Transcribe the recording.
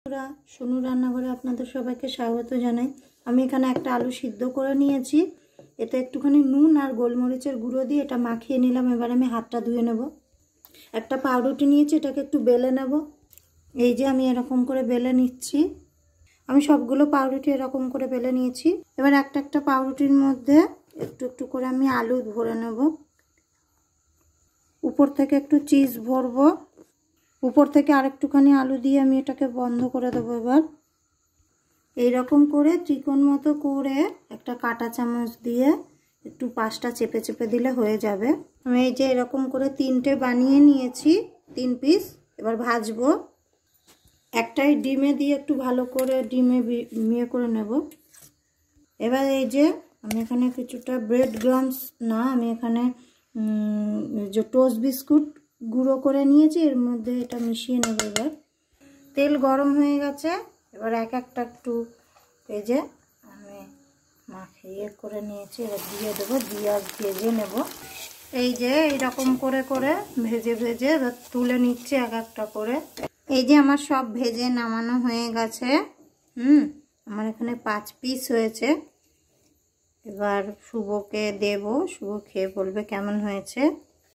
বন্ধুরা, সোনু রান্নাঘরে আপনাদের সবাইকে স্বাগত জানাই। আমি এখানে একটা আলু সিদ্ধ করে নিয়েছি। এতে একটুখানি নুন আর গোলমরিচের গুঁড়ো দিয়ে এটা মাখিয়ে নিলাম। এবার আমি হাতটা ধুয়ে নেব। একটা পাউরুটি নিয়েছি, এটাকে একটু বেলে নেব। এই যে আমি এরকম করে বেলে নিচ্ছি। আমি সবগুলো পাউরুটি এরকম করে বেলে নিয়েছি। এবার একটা একটা পাউরুটির মধ্যে একটু একটু করে আমি আলু ভরে নেব। উপর থেকে একটু চিজ ভরবো। উপর থেকে আরেকটুখানি আলু দিয়ে আমি এটাকে বন্ধ করে দেবো। এবার এইরকম করে ত্রিকোণ মতো করে একটা কাঁটা চামচ দিয়ে একটু পাশটা চেপে চেপে দিলে হয়ে যাবে। আমি এই যে এরকম করে 3টে বানিয়ে নিয়েছি, 3 পিস। এবার ভাজবো। একটাই ডিমে দিয়ে একটু ভালো করে ডিমে মিয়ে করে নেব। এবার এই যে আমি এখানে কিছুটা ব্রেড ক্রাম্বস না, আমি এখানে যে টোস্ট বিস্কুট গুঁড়ো করে নিয়েছি, এর মধ্যে এটা মিশিয়ে নেব। এবার তেল গরম হয়ে গেছে। এবার এক একটা একটু এই যে আমি মাখিয়ে করে নিয়েছি, এবার দিয়ে দেবো, দিয়ে ভেজে নেব। এই যে এইরকম করে করে ভেজে ভেজে এবার তুলে নিচ্ছে এক একটা করে। এই যে আমার সব ভেজে নামানো হয়ে গেছে। আমার এখানে 5 পিস হয়েছে। এবার শুভকে দেব, শুভ খেয়ে বলবে কেমন হয়েছে।